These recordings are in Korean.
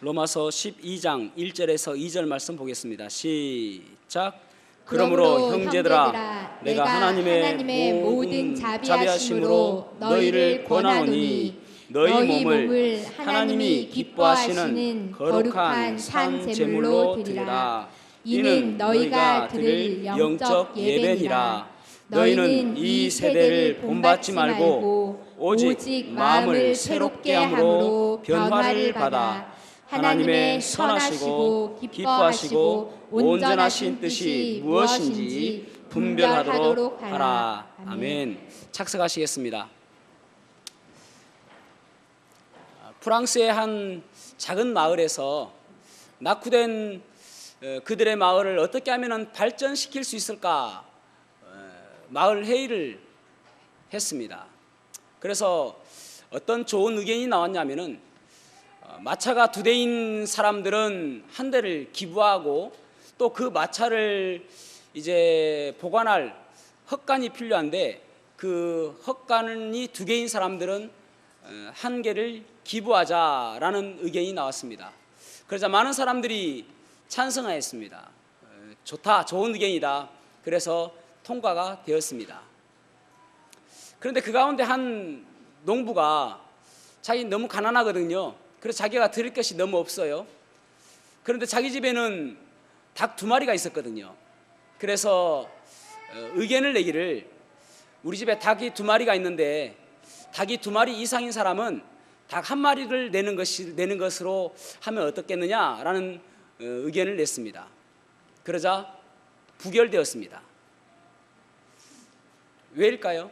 로마서 12장 1절에서 2절 말씀 보겠습니다. 시작. 그러므로 형제들아 내가 하나님의 모든 자비하심으로 너희를 권하노니 너희 몸을 하나님이 기뻐하시는 거룩한 산 제물로 드리라. 이는 너희가 드릴 영적 예배니라. 너희는 이 세대를 본받지 말고 오직 마음을 새롭게 함으로 변화를 받아 하나님의 선하시고 기뻐하시고 온전하신 뜻이 무엇인지 분별하도록 하라. 아멘. 착석하시겠습니다. 프랑스의 한 작은 마을에서 낙후된 그들의 마을을 어떻게 하면 발전시킬 수 있을까 마을 회의를 했습니다. 그래서 어떤 좋은 의견이 나왔냐면은 마차가 2대인 사람들은 한 대를 기부하고 또 그 마차를 이제 보관할 헛간이 필요한데 그 헛간이 2개인 사람들은 한 개를 기부하자라는 의견이 나왔습니다. 그러자 많은 사람들이 찬성하였습니다. 좋다, 좋은 의견이다. 그래서 통과가 되었습니다. 그런데 그 가운데 한 농부가 자기 너무 가난하거든요. 그래서 자기가 드릴 것이 너무 없어요. 그런데 자기 집에는 닭 2마리가 있었거든요. 그래서 의견을 내기를 우리 집에 닭이 2마리가 있는데 닭이 2마리 이상인 사람은 닭 1마리를 내는 것으로 하면 어떻겠느냐라는 의견을 냈습니다. 그러자 부결되었습니다. 왜일까요?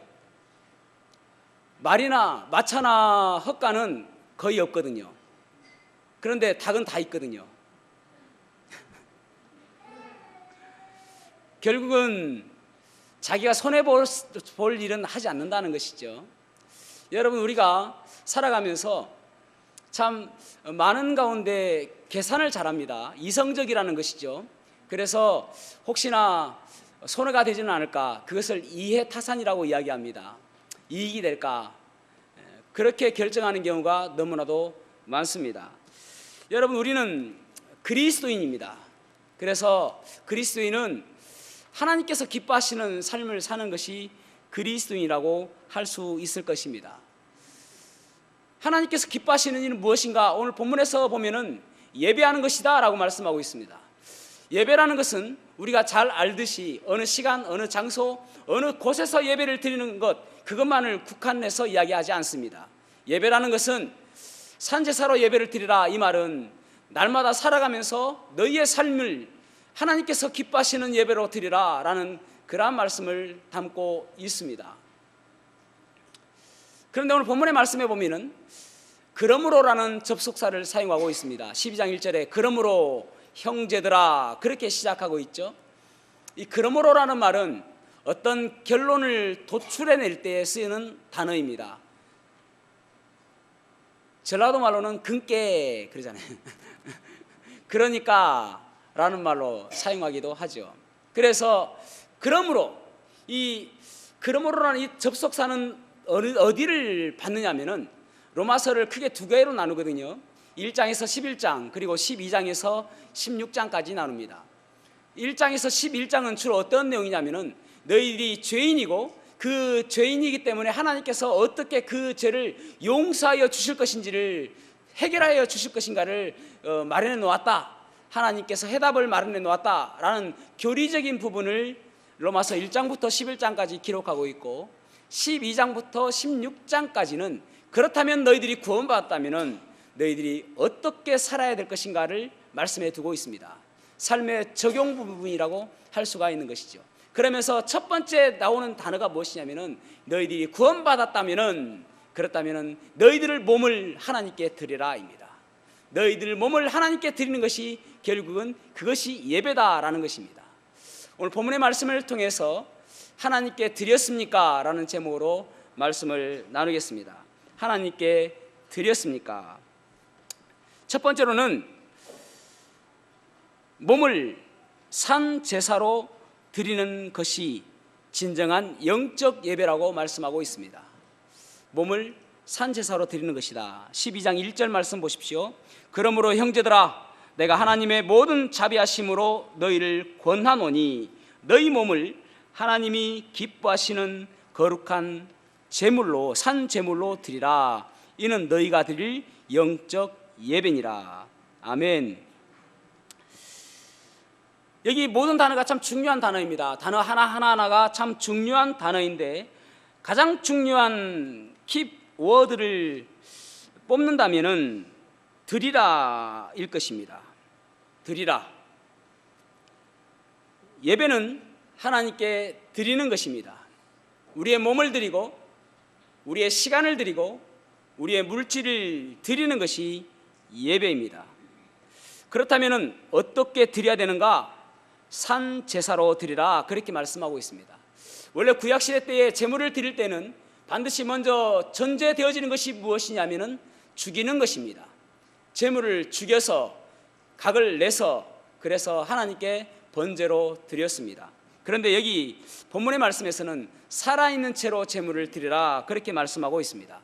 말이나 마차나 헛간은 거의 없거든요. 그런데 닭은 다 있거든요. 결국은 자기가 손해볼 일은 하지 않는다는 것이죠. 여러분, 우리가 살아가면서 참 많은 가운데 계산을 잘합니다. 이성적이라는 것이죠. 그래서 혹시나 손해가 되지는 않을까, 그것을 이해타산이라고 이야기합니다. 이익이 될까, 그렇게 결정하는 경우가 너무나도 많습니다. 여러분, 우리는 그리스도인입니다. 그래서 그리스도인은 하나님께서 기뻐하시는 삶을 사는 것이 그리스도인이라고 할 수 있을 것입니다. 하나님께서 기뻐하시는 일은 무엇인가? 오늘 본문에서 보면은 예배하는 것이다 라고 말씀하고 있습니다. 예배라는 것은 우리가 잘 알듯이 어느 시간, 어느 장소, 어느 곳에서 예배를 드리는 것, 그것만을 국한해서 이야기하지 않습니다. 예배라는 것은 산제사로 예배를 드리라, 이 말은 날마다 살아가면서 너희의 삶을 하나님께서 기뻐하시는 예배로 드리라 라는 그러한 말씀을 담고 있습니다. 그런데 오늘 본문의 말씀에 보면은 그러므로라는 접속사를 사용하고 있습니다. 12장 1절에 그러므로 형제들아, 그렇게 시작하고 있죠. 이 그러므로라는 말은 어떤 결론을 도출해낼 때에 쓰이는 단어입니다. 전라도 말로는 근께 그러잖아요. 그러니까 라는 말로 사용하기도 하죠. 그래서 그러므로라는 이 접속사는 어디를 받느냐면은 로마서를 크게 2개로 나누거든요. 1장에서 11장, 그리고 12장에서 16장까지 나눕니다. 1장에서 11장은 주로 어떤 내용이냐면은 너희들이 죄인이고 그 죄인이기 때문에 하나님께서 어떻게 그 죄를 용서하여 주실 것인지를, 해결하여 주실 것인가를 마련해 놓았다. 하나님께서 해답을 마련해 놓았다라는 교리적인 부분을 로마서 1장부터 11장까지 기록하고 있고, 12장부터 16장까지는 그렇다면 너희들이 구원받았다면 너희들이 어떻게 살아야 될 것인가를 말씀해 두고 있습니다. 삶의 적용 부분이라고 할 수가 있는 것이죠. 그러면서 첫 번째 나오는 단어가 무엇이냐면은 너희들이 구원받았다면은, 그렇다면은 너희들의 몸을 하나님께 드리라입니다. 너희들 몸을 하나님께 드리는 것이 결국은 그것이 예배다라는 것입니다. 오늘 본문의 말씀을 통해서 하나님께 드렸습니까? 라는 제목으로 말씀을 나누겠습니다. 하나님께 드렸습니까? 첫 번째로는 몸을 산 제사로 드리는 것이 진정한 영적 예배라고 말씀하고 있습니다. 몸을 산 제사로 드리는 것이다. 12장 1절 말씀 보십시오. 그러므로 형제들아 내가 하나님의 모든 자비하심으로 너희를 권하노니 너희 몸을 하나님이 기뻐하시는 거룩한 제물로 산 제물로 드리라. 이는 너희가 드릴 영적 예배니라. 아멘. 여기 모든 단어가 참 중요한 단어입니다. 단어 하나하나가 참 중요한 단어인데 가장 중요한 킵워드를 뽑는다면은 드리라일 것입니다. 드리라. 예배는 하나님께 드리는 것입니다. 우리의 몸을 드리고 우리의 시간을 드리고 우리의 물질을 드리는 것이 예배입니다. 그렇다면 어떻게 드려야 되는가? 산 제사로 드리라, 그렇게 말씀하고 있습니다. 원래 구약시대 때에 제물을 드릴 때는 반드시 먼저 전제되어지는 것이 무엇이냐면 죽이는 것입니다. 제물을 죽여서 각을 내서 그래서 하나님께 번제로 드렸습니다. 그런데 여기 본문의 말씀에서는 살아있는 채로 제물을 드리라, 그렇게 말씀하고 있습니다.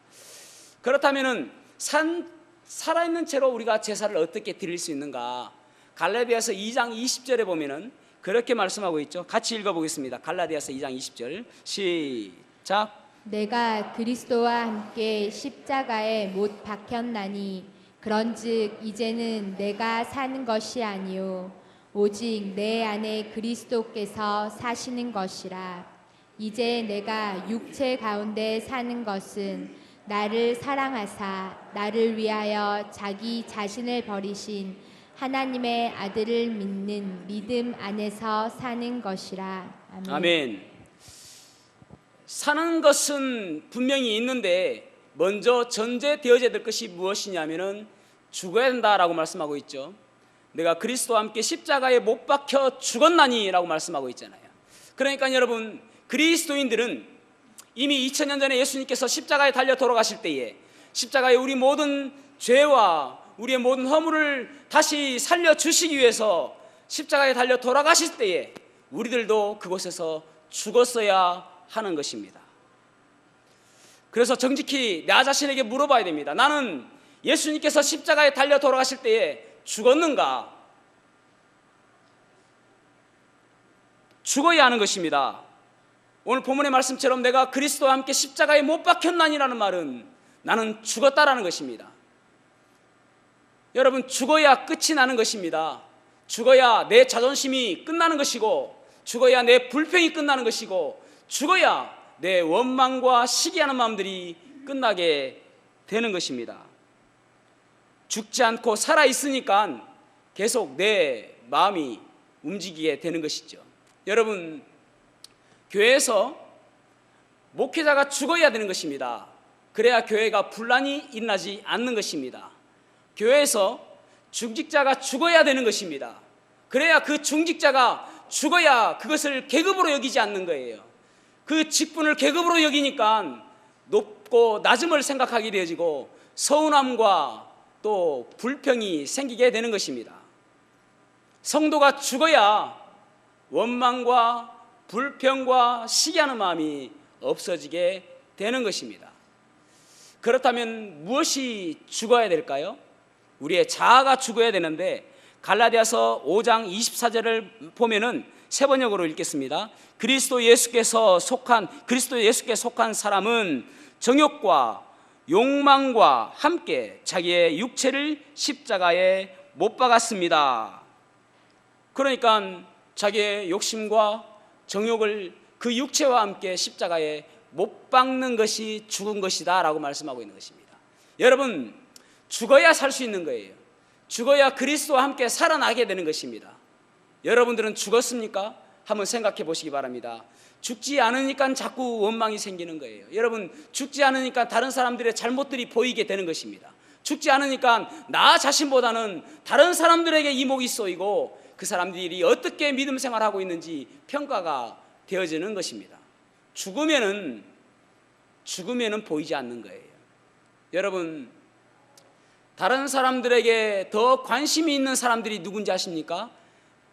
그렇다면 살아있는 채로 우리가 제사를 어떻게 드릴 수 있는가? 갈라디아서 2장 20절에 보면은 그렇게 말씀하고 있죠. 같이 읽어보겠습니다. 갈라디아서 2장 20절 시작. 내가 그리스도와 함께 십자가에 못 박혔나니 그런즉 이제는 내가 사는 것이 아니요 오직 내 안에 그리스도께서 사시는 것이라. 이제 내가 육체 가운데 사는 것은 나를 사랑하사 나를 위하여 자기 자신을 버리신 하나님의 아들을 믿는 믿음 안에서 사는 것이라. 아멘. 아멘. 사는 것은 분명히 있는데 먼저 전제되어져야 될 것이 무엇이냐면은 죽어야 된다라고 말씀하고 있죠. 내가 그리스도와 함께 십자가에 못 박혀 죽었나니 라고 말씀하고 있잖아요. 그러니까 여러분, 그리스도인들은 이미 2000년 전에 예수님께서 십자가에 달려 돌아가실 때에 십자가에 우리 모든 죄와 우리의 모든 허물을 다시 살려주시기 위해서 십자가에 달려 돌아가실 때에 우리들도 그곳에서 죽었어야 하는 것입니다. 그래서 정직히 나 자신에게 물어봐야 됩니다. 나는 예수님께서 십자가에 달려 돌아가실 때에 죽었는가? 죽어야 하는 것입니다. 오늘 본문의 말씀처럼 내가 그리스도와 함께 십자가에 못 박혔나니라는 말은 나는 죽었다라는 것입니다. 여러분, 죽어야 끝이 나는 것입니다. 죽어야 내 자존심이 끝나는 것이고 죽어야 내 불평이 끝나는 것이고 죽어야 내 원망과 시기하는 마음들이 끝나게 되는 것입니다. 죽지 않고 살아있으니까 계속 내 마음이 움직이게 되는 것이죠. 여러분, 교회에서 목회자가 죽어야 되는 것입니다. 그래야 교회가 분란이 일어나지 않는 것입니다. 교회에서 중직자가 죽어야 되는 것입니다. 그래야 그 중직자가 죽어야 그것을 계급으로 여기지 않는 거예요. 그 직분을 계급으로 여기니까 높고 낮음을 생각하게 되어지고 서운함과 또 불평이 생기게 되는 것입니다. 성도가 죽어야 원망과 불평과 시기하는 마음이 없어지게 되는 것입니다. 그렇다면 무엇이 죽어야 될까요? 우리의 자아가 죽어야 되는데 갈라디아서 5장 24절을 보면은 세 번역으로 읽겠습니다. 그리스도 예수께 속한 사람은 정욕과 욕망과 함께 자기의 육체를 십자가에 못 박았습니다. 그러니까 자기의 욕심과 정욕을 그 육체와 함께 십자가에 못 박는 것이 죽은 것이다 라고 말씀하고 있는 것입니다. 여러분, 죽어야 살 수 있는 거예요. 죽어야 그리스도와 함께 살아나게 되는 것입니다. 여러분들은 죽었습니까? 한번 생각해 보시기 바랍니다. 죽지 않으니까 자꾸 원망이 생기는 거예요. 여러분, 죽지 않으니까 다른 사람들의 잘못들이 보이게 되는 것입니다. 죽지 않으니까 나 자신보다는 다른 사람들에게 이목이 쏘이고 그 사람들이 어떻게 믿음 생활하고 있는지 평가가 되어지는 것입니다. 죽으면은 보이지 않는 거예요. 여러분, 다른 사람들에게 더 관심이 있는 사람들이 누군지 아십니까?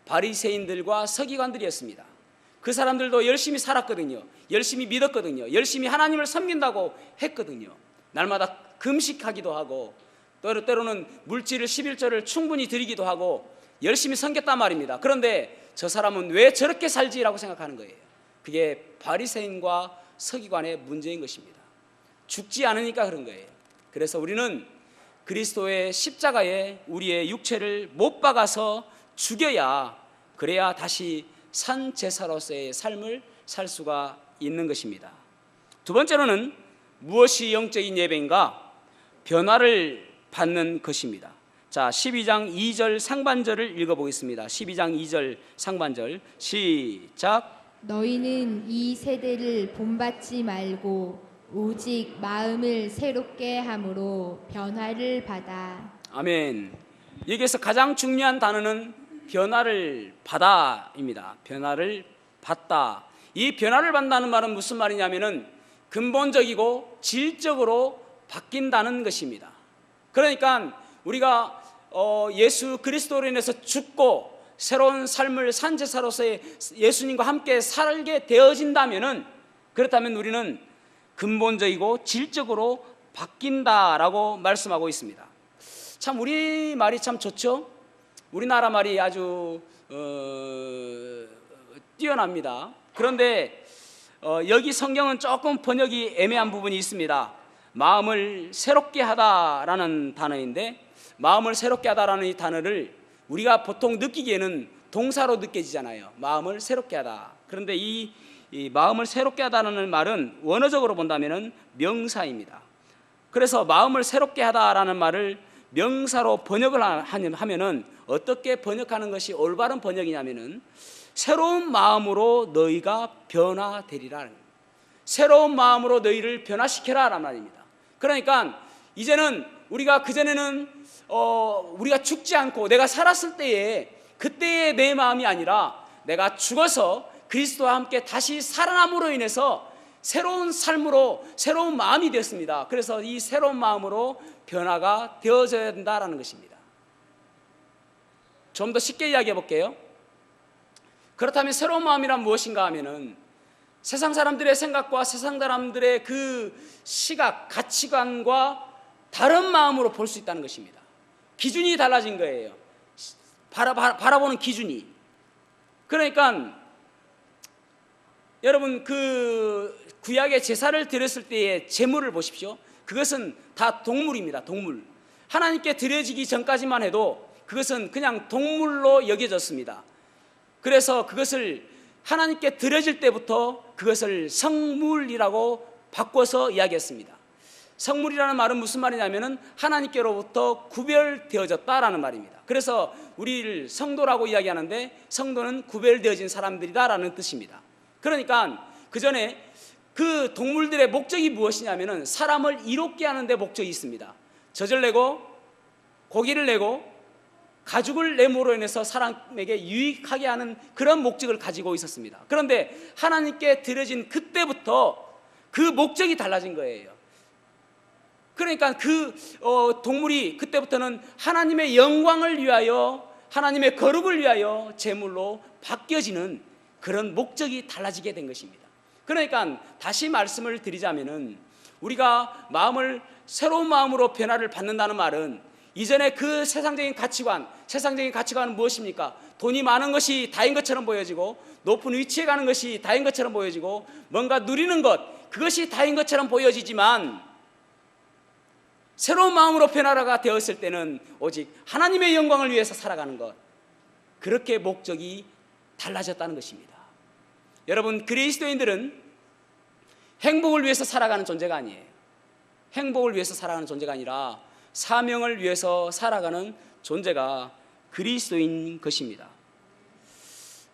바리새인들과 서기관들이었습니다. 그 사람들도 열심히 살았거든요. 열심히 믿었거든요. 열심히 하나님을 섬긴다고 했거든요. 날마다 금식하기도 하고 때로는 물질을 11조를 충분히 드리기도 하고 열심히 섬겼단 말입니다. 그런데 저 사람은 왜 저렇게 살지라고 생각하는 거예요. 그게 바리새인과 서기관의 문제인 것입니다. 죽지 않으니까 그런 거예요. 그래서 우리는 그리스도의 십자가에 우리의 육체를 못 박아서 죽여야, 그래야 다시 산 제사로서의 삶을 살 수가 있는 것입니다. 두 번째로는 무엇이 영적인 예배인가? 변화를 받는 것입니다. 자, 12장 2절 상반절을 읽어보겠습니다. 12장 2절 상반절 시작. 너희는 이 세대를 본받지 말고 오직 마음을 새롭게 함으로 변화를 받아. 아멘. 여기에서 가장 중요한 단어는 변화를 받아입니다. 변화를 받다. 이 변화를 받는다는 말은 무슨 말이냐면은 근본적이고 질적으로 바뀐다는 것입니다. 그러니까 우리가 예수 그리스도로 인해서 죽고 새로운 삶을 산 제사로서의 예수님과 함께 살게 되어진다면은, 그렇다면 우리는 근본적이고 질적으로 바뀐다라고 말씀하고 있습니다. 참 우리 말이 참 좋죠. 우리나라 말이 아주 뛰어납니다. 그런데 여기 성경은 조금 번역이 애매한 부분이 있습니다. 마음을 새롭게 하다라는 단어인데, 마음을 새롭게 하다라는 이 단어를 우리가 보통 느끼기에는 동사로 느껴지잖아요. 마음을 새롭게 하다. 그런데 이 마음을 새롭게 하다는 말은 원어적으로 본다면 명사입니다. 그래서 마음을 새롭게 하다라는 말을 명사로 번역을 하면은 어떻게 번역하는 것이 올바른 번역이냐면은 새로운 마음으로 너희가 변화되리라. 새로운 마음으로 너희를 변화시켜라라는 말입니다. 그러니까 이제는 우리가 그전에는 우리가 죽지 않고 내가 살았을 때에 그때의 내 마음이 아니라 내가 죽어서 그리스도와 함께 다시 살아남으로 인해서 새로운 삶으로 새로운 마음이 되었습니다. 그래서 이 새로운 마음으로 변화가 되어져야 된다는 것입니다. 좀 더 쉽게 이야기해 볼게요. 그렇다면 새로운 마음이란 무엇인가 하면은 세상 사람들의 생각과 세상 사람들의 그 시각, 가치관과 다른 마음으로 볼 수 있다는 것입니다. 기준이 달라진 거예요. 바라보는 기준이. 그러니까 여러분 그 구약의 제사를 드렸을 때의 제물을 보십시오. 그것은 다 동물입니다. 동물. 하나님께 드려지기 전까지만 해도 그것은 그냥 동물로 여겨졌습니다. 그래서 그것을 하나님께 드려질 때부터 그것을 성물이라고 바꿔서 이야기했습니다. 성물이라는 말은 무슨 말이냐면은 하나님께로부터 구별되어졌다라는 말입니다. 그래서 우리를 성도라고 이야기하는데 성도는 구별되어진 사람들이다라는 뜻입니다. 그러니까 그 전에 그 동물들의 목적이 무엇이냐면은 사람을 이롭게 하는 데 목적이 있습니다. 젖을 내고 고기를 내고 가죽을 내므로 인해서 사람에게 유익하게 하는 그런 목적을 가지고 있었습니다. 그런데 하나님께 드려진 그때부터 그 목적이 달라진 거예요. 그러니까 그 동물이 그때부터는 하나님의 영광을 위하여, 하나님의 거룩을 위하여 제물로 바뀌어지는 그런 목적이 달라지게 된 것입니다. 그러니까 다시 말씀을 드리자면은 우리가 마음을 새로운 마음으로 변화를 받는다는 말은 이전에 그 세상적인 가치관은 무엇입니까? 돈이 많은 것이 다인 것처럼 보여지고 높은 위치에 가는 것이 다인 것처럼 보여지고 뭔가 누리는 것, 그것이 다인 것처럼 보여지지만 새로운 마음으로 변화가 되었을 때는 오직 하나님의 영광을 위해서 살아가는 것, 그렇게 목적이 달라졌다는 것입니다. 여러분, 그리스도인들은 행복을 위해서 살아가는 존재가 아니에요. 행복을 위해서 살아가는 존재가 아니라 사명을 위해서 살아가는 존재가 그리스도인 것입니다.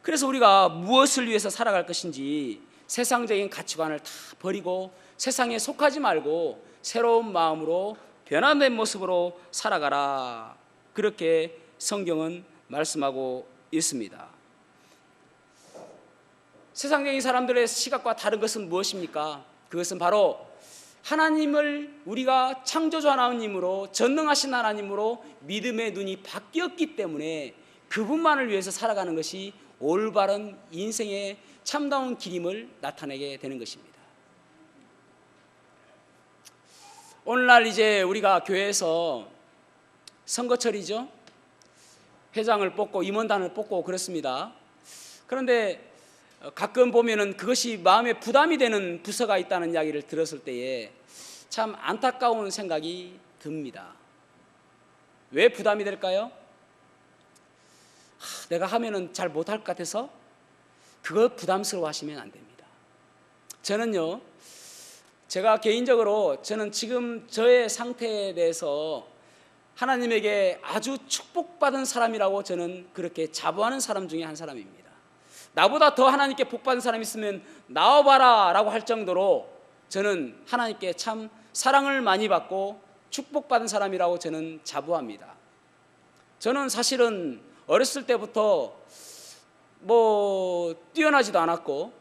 그래서 우리가 무엇을 위해서 살아갈 것인지 세상적인 가치관을 다 버리고 세상에 속하지 말고 새로운 마음으로 변화된 모습으로 살아가라, 그렇게 성경은 말씀하고 있습니다. 세상적인 사람들의 시각과 다른 것은 무엇입니까? 그것은 바로 하나님을 우리가 창조주 하나님으로, 전능하신 하나님으로 믿음의 눈이 바뀌었기 때문에 그분만을 위해서 살아가는 것이 올바른 인생의 참다운 길임을 나타내게 되는 것입니다. 오늘날 이제 우리가 교회에서 선거철이죠. 회장을 뽑고 임원단을 뽑고 그렇습니다. 그런데 가끔 보면은 그것이 마음에 부담이 되는 부서가 있다는 이야기를 들었을 때에 참 안타까운 생각이 듭니다. 왜 부담이 될까요? 내가 하면은 잘 못할 것 같아서 그거 부담스러워 하시면 안 됩니다. 저는요, 제가 개인적으로 저는 지금 저의 상태에 대해서 하나님에게 아주 축복받은 사람이라고 저는 그렇게 자부하는 사람 중에 한 사람입니다. 나보다 더 하나님께 복받은 사람이 있으면 나와봐라 라고 할 정도로 저는 하나님께 참 사랑을 많이 받고 축복받은 사람이라고 저는 자부합니다. 저는 사실은 어렸을 때부터 뛰어나지도 않았고,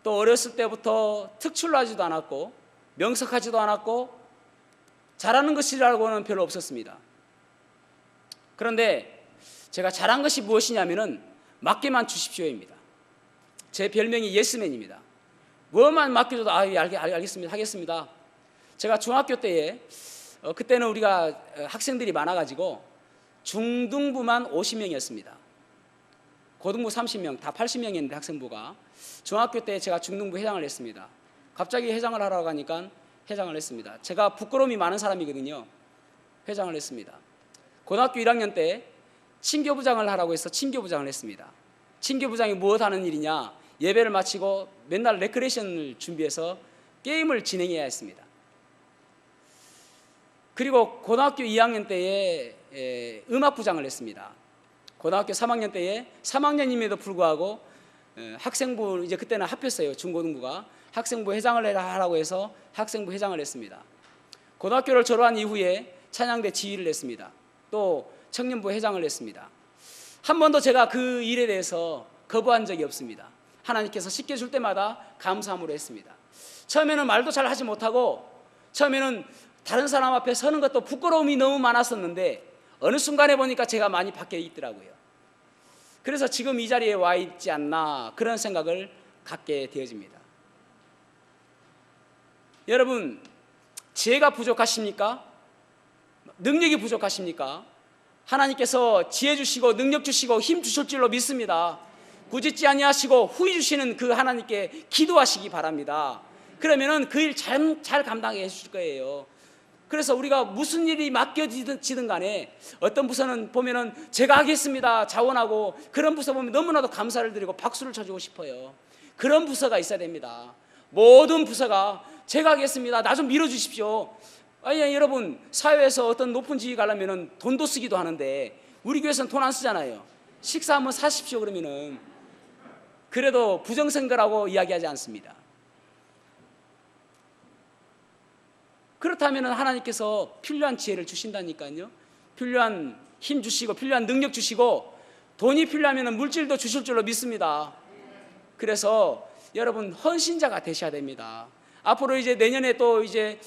또 어렸을 때부터 특출나지도 않았고, 명석하지도 않았고, 잘하는 것이라고는 별로 없었습니다. 그런데 제가 잘한 것이 무엇이냐면은 맡기만 주십시오입니다. 제 별명이 예스맨입니다. 뭐만 맡겨줘도 알겠습니다, 하겠습니다. 제가 중학교 때에 그때는 우리가 학생들이 많아가지고 중등부만 50명이었습니다. 고등부 30명, 다 80명이었는데 학생부가. 중학교 때 제가 중등부 회장을 했습니다. 갑자기 회장을 하라고 하니까 회장을 했습니다. 제가 부끄러움이 많은 사람이거든요. 회장을 했습니다. 고등학교 1학년 때 친교부장을 하라고 해서 친교부장을 했습니다. 친교부장이 무엇 하는 일이냐? 예배를 마치고 맨날 레크레이션을 준비해서 게임을 진행해야 했습니다. 그리고 고등학교 2학년 때에 음악부장을 했습니다. 고등학교 3학년 때에 3학년임에도 불구하고 학생부, 이제 그때는 합했어요. 중고등부가 학생부 회장을 하라고 해서 학생부 회장을 했습니다. 고등학교를 졸업한 이후에 찬양대 지휘를 했습니다. 또 청년부 회장을 했습니다. 한 번도 제가 그 일에 대해서 거부한 적이 없습니다. 하나님께서 시켜줄 때마다 감사함으로 했습니다. 처음에는 말도 잘 하지 못하고, 처음에는 다른 사람 앞에 서는 것도 부끄러움이 너무 많았었는데 어느 순간에 보니까 제가 많이 바뀌어 있더라고요. 그래서 지금 이 자리에 와 있지 않나, 그런 생각을 갖게 되어집니다. 여러분, 지혜가 부족하십니까? 능력이 부족하십니까? 하나님께서 지혜 주시고 능력 주시고 힘 주실 줄로 믿습니다. 꾸짖지 아니하시고 후히 주시는 그 하나님께 기도하시기 바랍니다. 그러면은 그 일 잘 감당해 주실 거예요. 그래서 우리가 무슨 일이 맡겨지든 간에 어떤 부서는 보면은 제가 하겠습니다 자원하고, 그런 부서 보면 너무나도 감사를 드리고 박수를 쳐주고 싶어요. 그런 부서가 있어야 됩니다. 모든 부서가 제가 하겠습니다, 나 좀 밀어주십시오. 아니, 여러분, 사회에서 어떤 높은 지위 가려면은 돈도 쓰기도 하는데 우리 교회에서는 돈 안 쓰잖아요. 식사 한번 사십시오 그러면은. 그래도 부정선거라고 이야기하지 않습니다. 그렇다면 하나님께서 필요한 지혜를 주신다니까요. 필요한 힘 주시고 필요한 능력 주시고, 돈이 필요하면 물질도 주실 줄로 믿습니다. 그래서 여러분, 헌신자가 되셔야 됩니다. 앞으로 이제 내년에 또 이제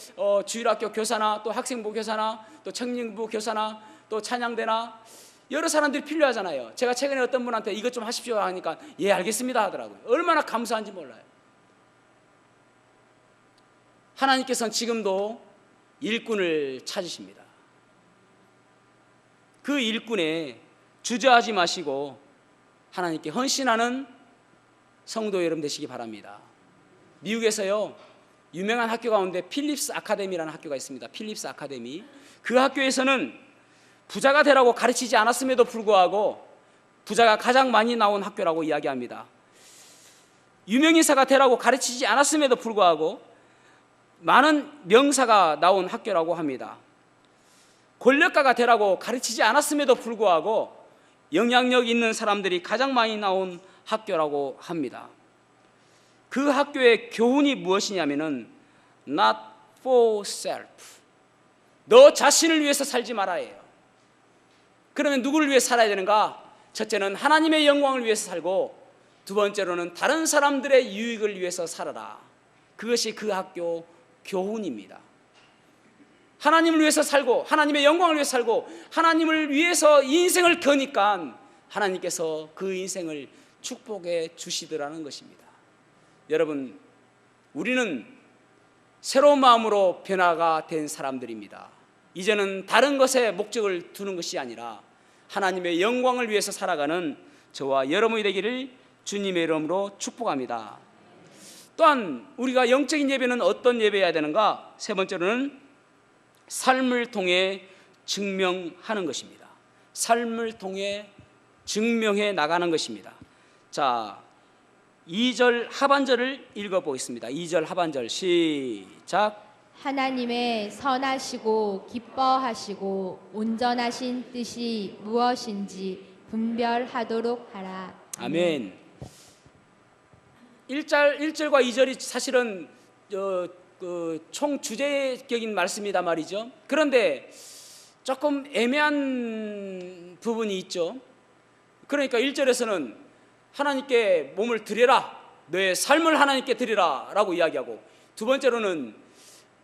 주일학교 교사나 또 학생부 교사나 또 청년부 교사나 또 찬양대나 여러 사람들이 필요하잖아요. 제가 최근에 어떤 분한테 이것 좀 하십시오 하니까 예 알겠습니다 하더라고요. 얼마나 감사한지 몰라요. 하나님께서는 지금도 일꾼을 찾으십니다. 그 일꾼에 주저하지 마시고 하나님께 헌신하는 성도 여러분 되시기 바랍니다. 미국에서요, 유명한 학교 가운데 필립스 아카데미라는 학교가 있습니다. 필립스 아카데미. 그 학교에서는 부자가 되라고 가르치지 않았음에도 불구하고 부자가 가장 많이 나온 학교라고 이야기합니다. 유명인사가 되라고 가르치지 않았음에도 불구하고 많은 명사가 나온 학교라고 합니다. 권력가가 되라고 가르치지 않았음에도 불구하고 영향력 있는 사람들이 가장 많이 나온 학교라고 합니다. 그 학교의 교훈이 무엇이냐면은 not for self, 너 자신을 위해서 살지 말아예요. 그러면 누구를 위해 살아야 되는가? 첫째는 하나님의 영광을 위해서 살고, 두 번째로는 다른 사람들의 유익을 위해서 살아라. 그것이 그 학교 교훈입니다. 하나님을 위해서 살고 하나님의 영광을 위해서 살고 하나님을 위해서 인생을 거니까 하나님께서 그 인생을 축복해 주시더라는 것입니다. 여러분, 우리는 새로운 마음으로 변화가 된 사람들입니다. 이제는 다른 것에 목적을 두는 것이 아니라 하나님의 영광을 위해서 살아가는 저와 여러분이 되기를 주님의 이름으로 축복합니다. 또한 우리가 영적인 예배는 어떤 예배여야 되는가? 세 번째로는 삶을 통해 증명하는 것입니다. 삶을 통해 증명해 나가는 것입니다. 자, 2절 하반절을 읽어보겠습니다. 2절 하반절 시작. 하나님의 선하시고 기뻐하시고 온전하신 뜻이 무엇인지 분별하도록 하라. 아멘. 1절과 2절이 사실은 총 주제적인 말씀이다 말이죠. 그런데 조금 애매한 부분이 있죠. 그러니까 1절에서는 하나님께 몸을 드려라, 너의 삶을 하나님께 드리라 라고 이야기하고, 두 번째로는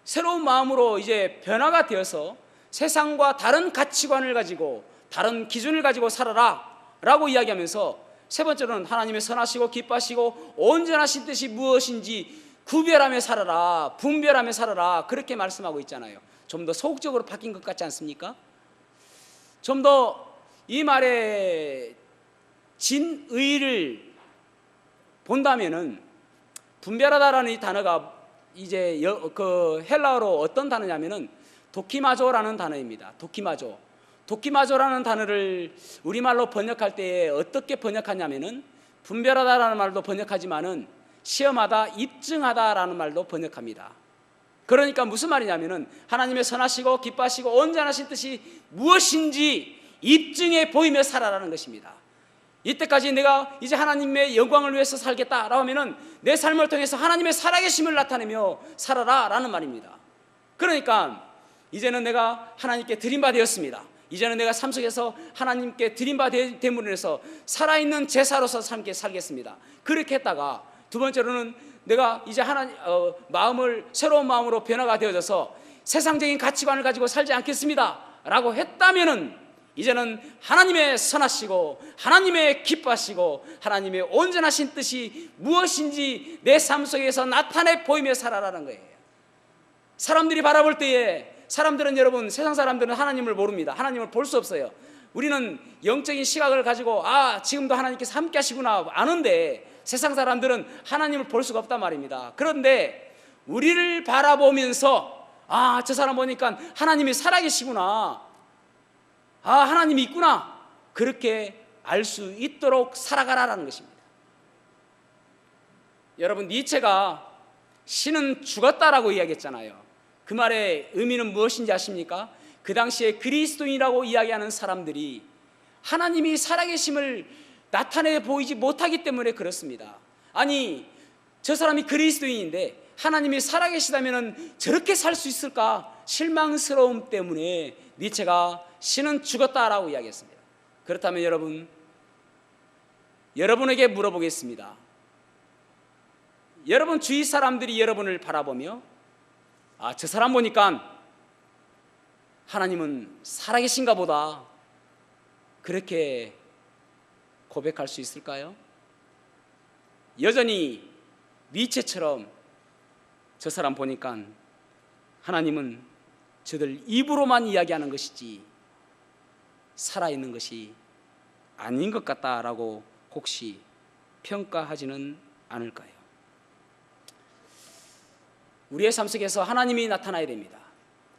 새로운 마음으로 이제 변화가 되어서 세상과 다른 가치관을 가지고 다른 기준을 가지고 살아라 라고 이야기하면서, 세 번째로는 하나님의 선하시고 기뻐하시고 온전하신 뜻이 무엇인지 구별하며 살아라, 분별하며 살아라, 그렇게 말씀하고 있잖아요. 좀 더 소극적으로 바뀐 것 같지 않습니까? 좀 더 이 말의 진의를 본다면은, 분별하다라는 이 단어가 이제 그 헬라어로 어떤 단어냐면은 도키마조라는 단어입니다. 도키마조라는 단어를 우리말로 번역할 때 어떻게 번역하냐면은, 분별하다라는 말도 번역하지만은 시험하다, 입증하다라는 말도 번역합니다. 그러니까 무슨 말이냐면은 하나님의 선하시고 기뻐하시고 온전하신 뜻이 무엇인지 입증해 보이며 살아라는 것입니다. 이때까지 내가 이제 하나님의 영광을 위해서 살겠다라고 하면은 내 삶을 통해서 하나님의 살아계심을 나타내며 살아라라는 말입니다. 그러니까 이제는 내가 하나님께 드림바 되었습니다. 이제는 내가 삶 속에서 하나님께 드림바 됨으로 인해서 살아있는 제사로서 함께 살겠습니다. 그렇게 했다가, 두 번째로는 내가 이제 마음을 새로운 마음으로 변화가 되어져서 세상적인 가치관을 가지고 살지 않겠습니다 라고 했다면은, 이제는 하나님의 선하시고 하나님의 기뻐하시고 하나님의 온전하신 뜻이 무엇인지 내 삶 속에서 나타내 보이며 살아라는 거예요. 사람들이 바라볼 때에, 사람들은, 여러분, 세상 사람들은 하나님을 모릅니다. 하나님을 볼 수 없어요. 우리는 영적인 시각을 가지고 지금도 하나님께서 함께 하시구나 아는데, 세상 사람들은 하나님을 볼 수가 없단 말입니다. 그런데 우리를 바라보면서 저 사람 보니까 하나님이 살아계시구나, 하나님이 있구나, 그렇게 알 수 있도록 살아가라라는 것입니다. 여러분, 니체가 신은 죽었다라고 이야기했잖아요. 그 말의 의미는 무엇인지 아십니까? 그 당시에 그리스도인이라고 이야기하는 사람들이 하나님이 살아계심을 나타내 보이지 못하기 때문에 그렇습니다. 아니, 저 사람이 그리스도인인데 하나님이 살아계시다면 저렇게 살 수 있을까? 실망스러움 때문에 니체가 신은 죽었다라고 이야기했습니다. 그렇다면 여러분에게 물어보겠습니다. 여러분 주위 사람들이 여러분을 바라보며 저 사람 보니까 하나님은 살아계신가 보다, 그렇게 고백할 수 있을까요? 여전히 니체처럼 저 사람 보니까 하나님은 저들 입으로만 이야기하는 것이지 살아있는 것이 아닌 것 같다라고 혹시 평가하지는 않을까요? 우리의 삶 속에서 하나님이 나타나야 됩니다.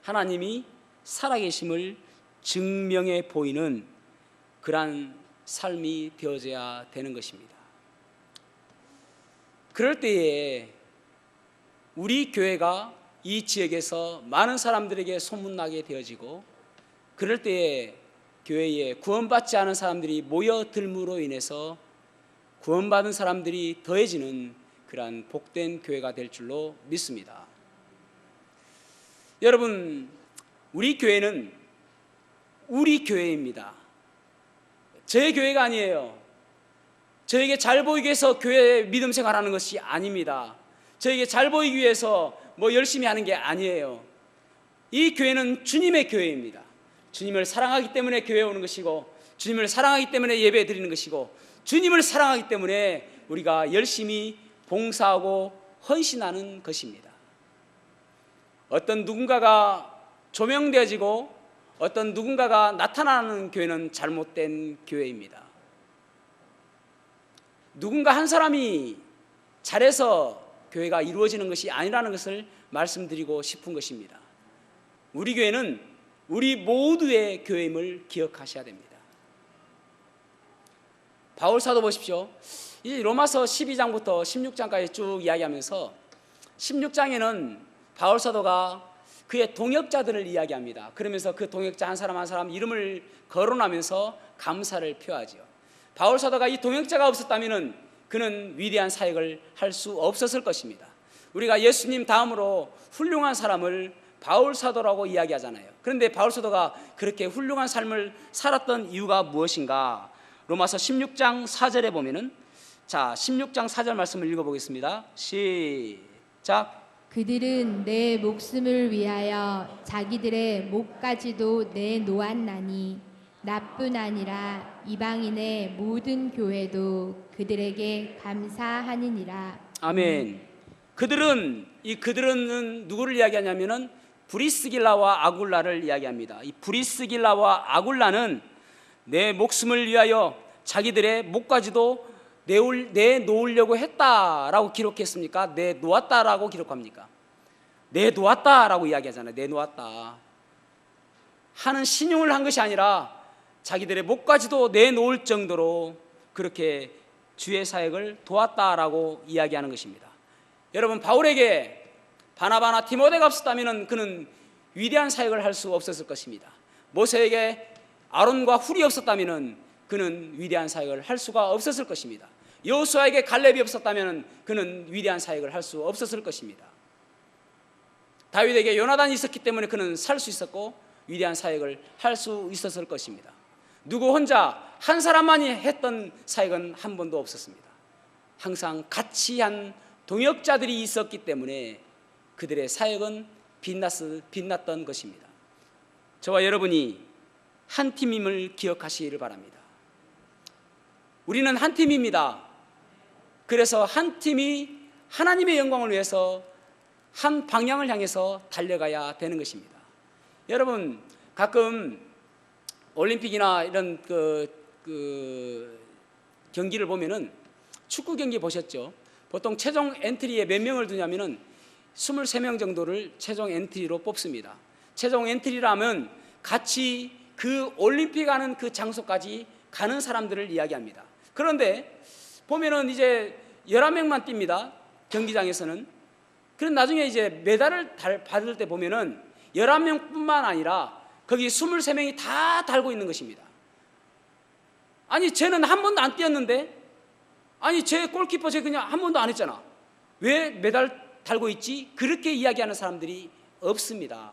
하나님이 살아계심을 증명해 보이는 그러한 삶이 되어져야 되는 것입니다. 그럴 때에 우리 교회가 이 지역에서 많은 사람들에게 소문나게 되어지고, 그럴 때에 교회에 구원받지 않은 사람들이 모여들므로 인해서 구원받은 사람들이 더해지는 그러한 복된 교회가 될 줄로 믿습니다. 여러분, 우리 교회는 우리 교회입니다. 저의 교회가 아니에요. 저에게 잘 보이기 위해서 교회 믿음 생활하는 것이 아닙니다. 저에게 잘 보이기 위해서 열심히 하는 게 아니에요. 이 교회는 주님의 교회입니다. 주님을 사랑하기 때문에 교회에 오는 것이고, 주님을 사랑하기 때문에 예배 드리는 것이고, 주님을 사랑하기 때문에 우리가 열심히 봉사하고 헌신하는 것입니다. 어떤 누군가가 조명되어지고 어떤 누군가가 나타나는 교회는 잘못된 교회입니다. 누군가 한 사람이 잘해서 교회가 이루어지는 것이 아니라는 것을 말씀드리고 싶은 것입니다. 우리 교회는 우리 모두의 교회임을 기억하셔야 됩니다. 바울 사도 보십시오. 이 로마서 12장부터 16장까지 쭉 이야기하면서 16장에는 바울 사도가 그의 동역자들을 이야기합니다. 그러면서 그 동역자 한 사람 한 사람 이름을 거론하면서 감사를 표하지요. 바울 사도가 이 동역자가 없었다면 그는 위대한 사역을 할 수 없었을 것입니다. 우리가 예수님 다음으로 훌륭한 사람을 바울 사도라고 이야기하잖아요. 그런데 바울 사도가 그렇게 훌륭한 삶을 살았던 이유가 무엇인가? 로마서 16장 4절에 보면은, 자, 16장 4절 말씀을 읽어보겠습니다. 시작. 그들은 내 목숨을 위하여 자기들의 목까지도 내놓았나니 나뿐 아니라 이방인의 모든 교회도 그들에게 감사하느니라. 아멘. 그들은 누구를 이야기하냐면은 브리스길라와 아굴라를 이야기합니다. 이 브리스길라와 아굴라는 내 목숨을 위하여 자기들의 목까지도 내놓으려고 했다라고 기록했습니까? 내놓았다라고 기록합니까? 내놓았다라고 이야기하잖아요. 내놓았다 하는 신용을 한 것이 아니라 자기들의 목까지도 내놓을 정도로 그렇게 주의 사역을 도왔다라고 이야기하는 것입니다. 여러분, 바울에게 바나바나 디모데가 없었다면 그는 위대한 사역을 할 수 없었을 것입니다. 모세에게 아론과 훌이 없었다면 그는 위대한 사역을 할 수가 없었을 것입니다. 여호수아에게 갈렙이 없었다면 그는 위대한 사역을 할 수 없었을 것입니다. 다윗에게 요나단이 있었기 때문에 그는 살 수 있었고 위대한 사역을 할 수 있었을 것입니다. 누구 혼자 한 사람만이 했던 사역은 한 번도 없었습니다. 항상 같이 한 동역자들이 있었기 때문에 그들의 사역은 빛났던 것입니다. 저와 여러분이 한 팀임을 기억하시기를 바랍니다. 우리는 한 팀입니다. 그래서 한 팀이 하나님의 영광을 위해서 한 방향을 향해서 달려가야 되는 것입니다. 여러분, 가끔 올림픽이나 이런 경기를 보면은 축구 경기 보셨죠? 보통 최종 엔트리에 몇 명을 두냐면은 23명 정도를 최종 엔트리로 뽑습니다. 최종 엔트리라면 같이 그 올림픽 하는 그 장소까지 가는 사람들을 이야기합니다. 그런데 보면은 이제 11명만 뜁니다. 경기장에서는. 그럼 나중에 이제 메달을 받을 때 보면은 11명뿐만 아니라 거기 23명이 다 달고 있는 것입니다. 아니, 쟤는 한 번도 안 뛰었는데, 아니, 쟤 골키퍼 쟤 그냥 한 번도 안 했잖아. 왜 메달 달고 있지? 그렇게 이야기하는 사람들이 없습니다.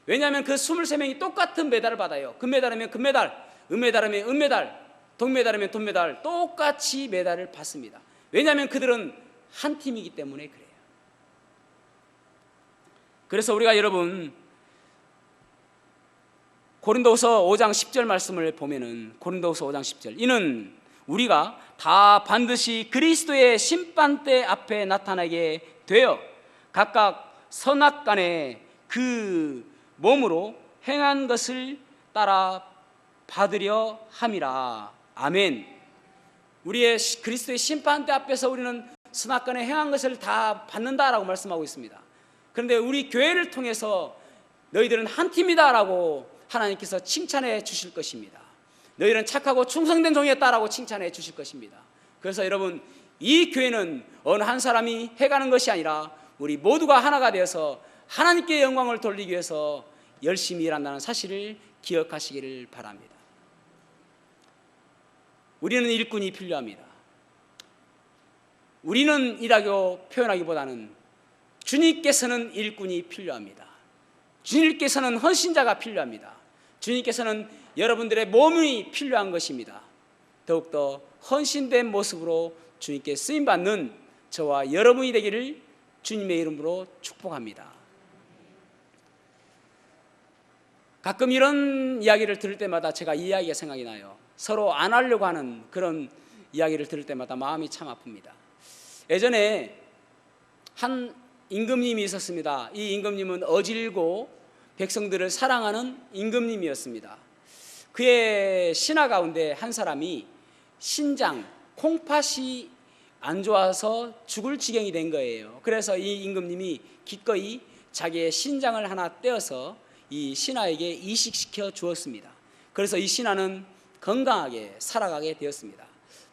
왜냐하면 그 23명이 똑같은 메달을 받아요. 금메달이면 금메달, 은메달이면 은메달, 동메달이면 동메달, 똑같이 메달을 받습니다. 왜냐하면 그들은 한 팀이기 때문에 그래요. 그래서 우리가 여러분, 고린도후서 5장 10절 말씀을 보면은, 고린도후서 5장 10절, 이는 우리가 다 반드시 그리스도의 심판대 앞에 나타나게 되어 각각 선악간에 그 몸으로 행한 것을 따라 받으려 함이라. 아멘. 우리의 그리스도의 심판대 앞에서 우리는 선악간에 행한 것을 다 받는다라고 말씀하고 있습니다. 그런데 우리 교회를 통해서 너희들은 한 팀이다라고 하나님께서 칭찬해 주실 것입니다. 너희는 착하고 충성된 종이었다라고 칭찬해 주실 것입니다. 그래서 여러분, 이 교회는 어느 한 사람이 해가는 것이 아니라 우리 모두가 하나가 되어서 하나님께 영광을 돌리기 위해서 열심히 일한다는 사실을 기억하시기를 바랍니다. 우리는 일꾼이 필요합니다. 우리는 이라고 표현하기보다는 주님께서는 일꾼이 필요합니다. 주님께서는 헌신자가 필요합니다. 주님께서는 여러분들의 몸이 필요한 것입니다. 더욱더 헌신된 모습으로 주님께 쓰임받는 저와 여러분이 되기를 주님의 이름으로 축복합니다. 가끔 이런 이야기를 들을 때마다 제가 이 이야기가 생각이 나요. 서로 안 하려고 하는 그런 이야기를 들을 때마다 마음이 참 아픕니다. 예전에 한 임금님이 있었습니다. 이 임금님은 어질고 백성들을 사랑하는 임금님이었습니다. 그의 신하 가운데 한 사람이 신장, 콩팥이 안 좋아서 죽을 지경이 된 거예요. 그래서 이 임금님이 기꺼이 자기의 신장을 하나 떼어서 이 신하에게 이식시켜 주었습니다. 그래서 이 신하는 건강하게 살아가게 되었습니다.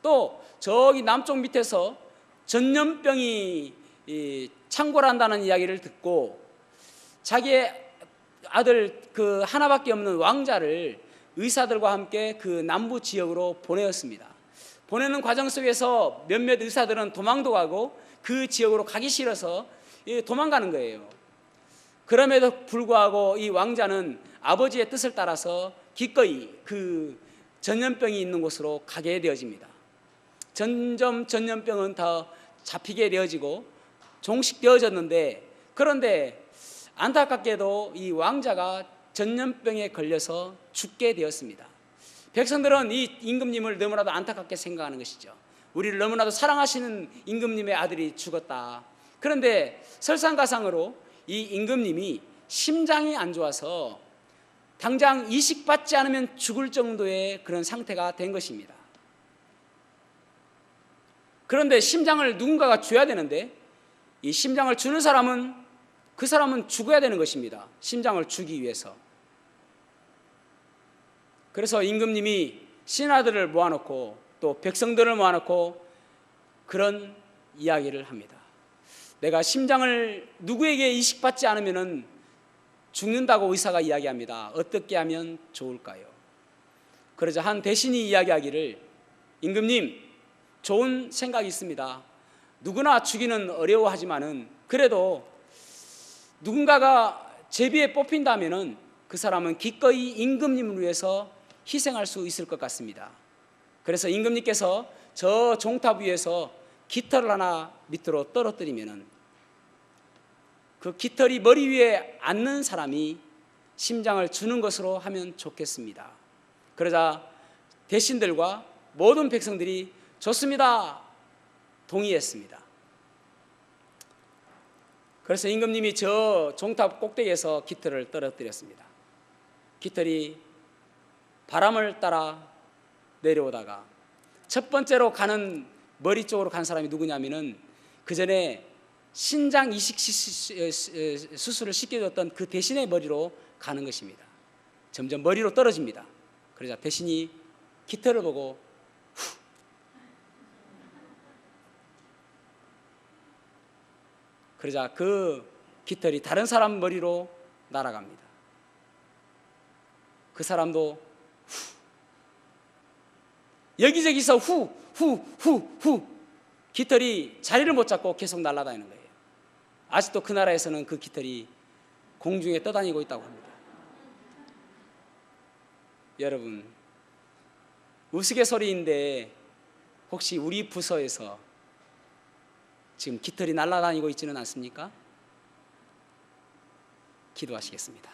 또 저기 남쪽 밑에서 전염병이 창궐한다는 이야기를 듣고 자기의 아들 그 하나밖에 없는 왕자를 의사들과 함께 그 남부 지역으로 보내었습니다. 보내는 과정 속에서 몇몇 의사들은 도망도 가고 그 지역으로 가기 싫어서 도망가는 거예요. 그럼에도 불구하고 이 왕자는 아버지의 뜻을 따라서 기꺼이 그 전염병이 있는 곳으로 가게 되어집니다. 점점 전염병은 더 잡히게 되어지고 종식되어졌는데, 그런데 안타깝게도 이 왕자가 전염병에 걸려서 죽게 되었습니다. 백성들은 이 임금님을 너무나도 안타깝게 생각하는 것이죠. 우리를 너무나도 사랑하시는 임금님의 아들이 죽었다. 그런데 설상가상으로 이 임금님이 심장이 안 좋아서 당장 이식받지 않으면 죽을 정도의 그런 상태가 된 것입니다. 그런데 심장을 누군가가 줘야 되는데 이 심장을 주는 사람은 그 사람은 죽어야 되는 것입니다. 심장을 주기 위해서. 그래서 임금님이 신하들을 모아놓고 또 백성들을 모아놓고 그런 이야기를 합니다. 내가 심장을 누구에게 이식받지 않으면 죽는다고 의사가 이야기합니다. 어떻게 하면 좋을까요? 그러자 한 대신이 이야기하기를, 임금님, 좋은 생각이 있습니다. 누구나 죽이는 어려워하지만은 그래도 누군가가 제비에 뽑힌다면은 그 사람은 기꺼이 임금님을 위해서 희생할 수 있을 것 같습니다. 그래서 임금님께서 저 종탑 위에서 깃털을 하나 밑으로 떨어뜨리면은 그 깃털이 머리 위에 앉는 사람이 심장을 주는 것으로 하면 좋겠습니다. 그러자 대신들과 모든 백성들이 좋습니다, 동의했습니다. 그래서 임금님이 저 종탑 꼭대기에서 깃털을 떨어뜨렸습니다. 깃털이 바람을 따라 내려오다가 첫 번째로 가는 머리 쪽으로 간 사람이 누구냐면은 그 전에 신장 이식 수술을 시켜줬던 그 대신의 머리로 가는 것입니다. 점점 머리로 떨어집니다. 그러자 대신이 깃털을 보고 후, 그러자 그 깃털이 다른 사람 머리로 날아갑니다. 그 사람도 후, 여기저기서 후 깃털이 자리를 못 잡고 계속 날아다니는 거예요. 아직도 그 나라에서는 그 깃털이 공중에 떠다니고 있다고 합니다. 여러분, 우스갯소리인데 혹시 우리 부서에서 지금 깃털이 날아다니고 있지는 않습니까? 기도하시겠습니다.